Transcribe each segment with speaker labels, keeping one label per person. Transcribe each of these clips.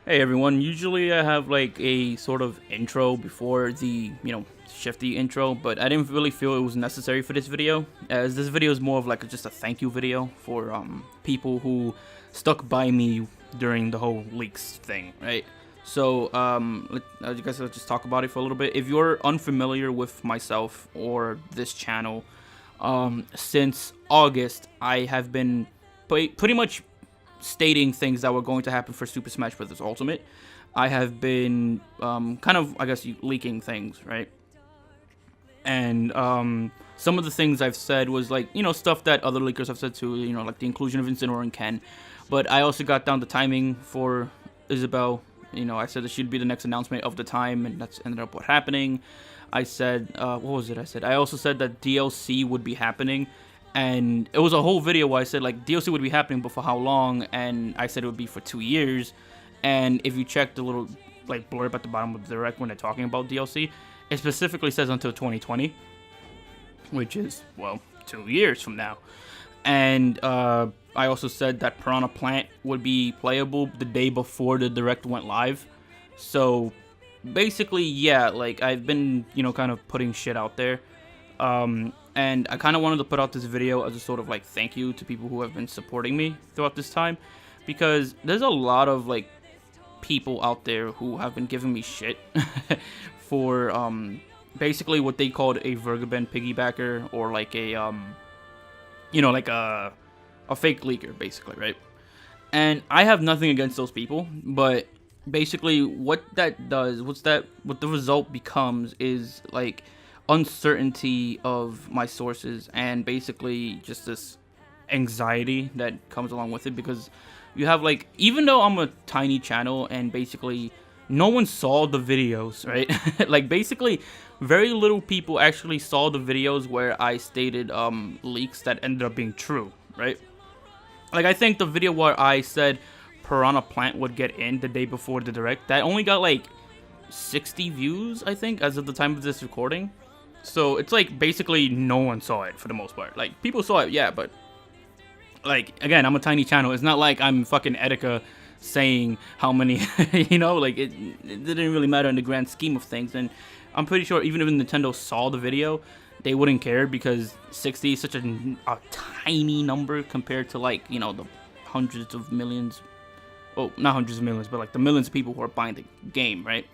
Speaker 1: Hey everyone, usually I have like a sort of intro before the, Shifty intro, but I didn't really feel it was necessary for this video, as this video is more of like just a thank you video for people who stuck by me during the whole leaks thing, right? So, I guess I'll just talk about it for a little bit. If you're unfamiliar with myself or this channel, since August, I have been pretty much stating things that were going to happen for Super Smash Bros. Ultimate. I have been kind of, I guess, leaking things, right? And some of the things I've said was like, stuff that other leakers have said too, like the inclusion of Incineroar and Ken. But I also got down the timing for Isabelle. I said that she'd be the next announcement of the time, and that's ended up what happening. I said, what was it I said? I also said that DLC would be happening. And it was a whole video where I said, like, DLC would be happening, but for how long? And I said it would be for 2 years. And if you check the little, like, blurb at the bottom of the direct when they're talking about DLC, it specifically says until 2020, which is, well, 2 years from now. And I also said that Pirahna Plant would be playable the day before the direct went live. So, basically, yeah, like, I've been, kind of putting shit out there. And I kind of wanted to put out this video as a sort of like thank you to people who have been supporting me throughout this time, because there's a lot of like people out there who have been giving me shit for basically what they called a Vergaben piggybacker, or like a like a fake leaker, basically, right? And I have nothing against those people, but basically what that does, what the result becomes is like uncertainty of my sources, and basically just this anxiety that comes along with it, because you have like, even though I'm a tiny channel and basically no one saw the videos, right? Like basically very little people actually saw the videos where I stated leaks that ended up being true, right? Like I think the video where I said Pirahna Plant would get in the day before the direct, that only got like 60 views, I think, as of the time of this recording. So it's like basically no one saw it for the most part. Like people saw it, yeah, but like again, I'm a tiny channel. It's not like I'm fucking Etika saying how many, like it didn't really matter in the grand scheme of things. And I'm pretty sure even if Nintendo saw the video, they wouldn't care, because 60 is such a tiny number compared to like, the hundreds of millions. Well, not hundreds of millions, but like the millions of people who are buying the game, right?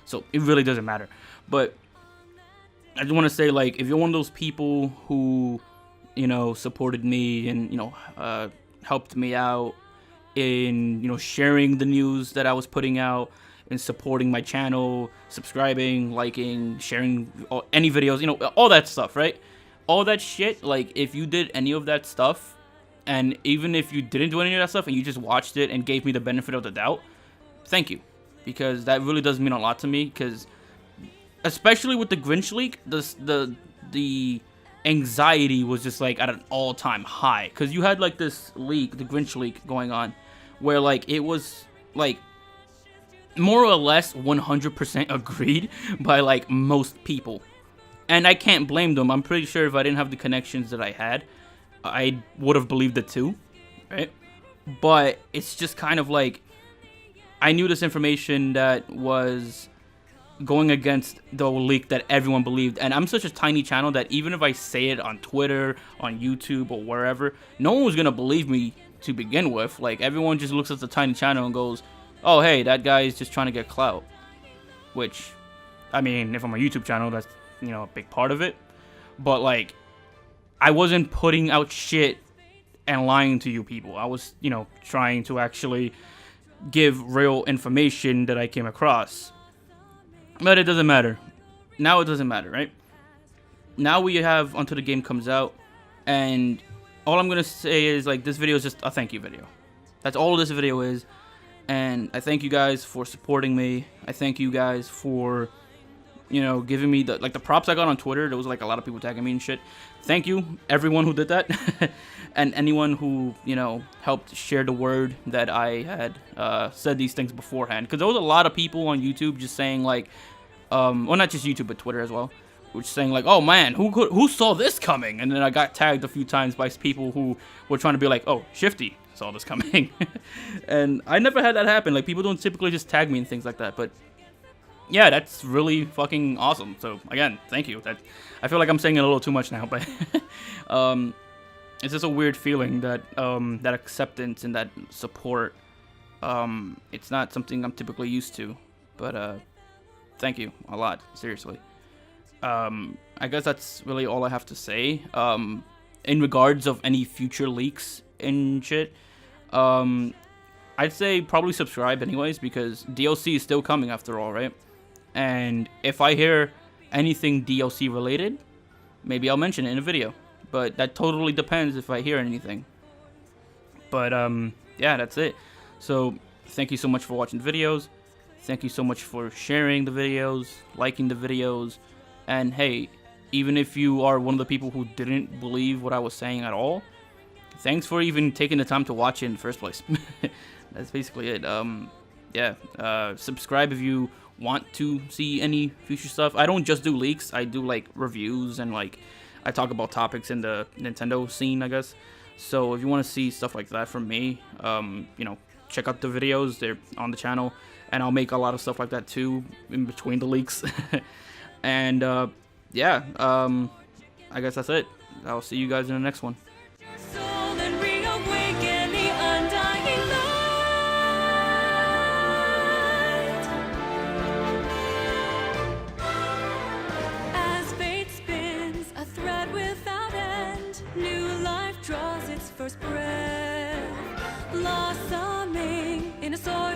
Speaker 1: So it really doesn't matter. But I just want to say, like, if you're one of those people who, supported me and, helped me out in, sharing the news that I was putting out, and supporting my channel, subscribing, liking, sharing any videos, all that stuff, right? All that shit, like, if you did any of that stuff, and even if you didn't do any of that stuff and you just watched it and gave me the benefit of the doubt, thank you. Because that really does mean a lot to me, because especially with the Grinch leak, the anxiety was just like at an all-time high, because you had like this leak, the Grinch leak going on, where like it was like more or less 100% agreed by like most people, and I can't blame them. I'm pretty sure if I didn't have the connections that I had, I would have believed it too, right? But it's just kind of like, I knew this information that was going against the leak that everyone believed, and I'm such a tiny channel that even if I say it on Twitter, on YouTube, or wherever, no one was gonna believe me to begin with. Like, everyone just looks at the tiny channel and goes, oh hey, that guy is just trying to get clout. Which, I mean, if I'm a YouTube channel, that's, a big part of it. But like, I wasn't putting out shit and lying to you people. I was, trying to actually give real information that I came across. But it doesn't matter. Now it doesn't matter, right? Now we have until the game comes out, and all I'm going to say is, like, this video is just a thank you video. That's all this video is, and I thank you guys for supporting me. I thank you guys for, giving me the props I got on Twitter. There was, like, a lot of people tagging me and shit. Thank you, everyone who did that, and anyone who, helped share the word that I had said these things beforehand. Because there was a lot of people on YouTube just saying, like, well, not just YouTube, but Twitter as well, which saying like, oh man, who saw this coming? And then I got tagged a few times by people who were trying to be like, oh, Shifty, saw this coming. And I never had that happen. Like, people don't typically just tag me and things like that. But yeah, that's really fucking awesome. So again, thank you. That, I feel like I'm saying it a little too much now, but it's just a weird feeling that that acceptance and that support. It's not something I'm typically used to, but thank you a lot, seriously. I guess that's really all I have to say. In regards of any future leaks and shit, I'd say probably subscribe anyways, because DLC is still coming after all, right? And if I hear anything DLC related, maybe I'll mention it in a video. But that totally depends if I hear anything. But yeah, that's it. So thank you so much for watching the videos. Thank you so much for sharing the videos, liking the videos. And hey, even if you are one of the people who didn't believe what I was saying at all, thanks for even taking the time to watch it in the first place. That's basically it. Yeah, subscribe if you want to see any future stuff. I don't just do leaks. I do like reviews and like I talk about topics in the Nintendo scene, I guess. So if you want to see stuff like that from me, you know, check out the videos. They're on the channel, and I'll make a lot of stuff like that too in between the leaks. And yeah, I guess that's it. I'll see you guys in the next one.
Speaker 2: First breath, blossoming in a soul.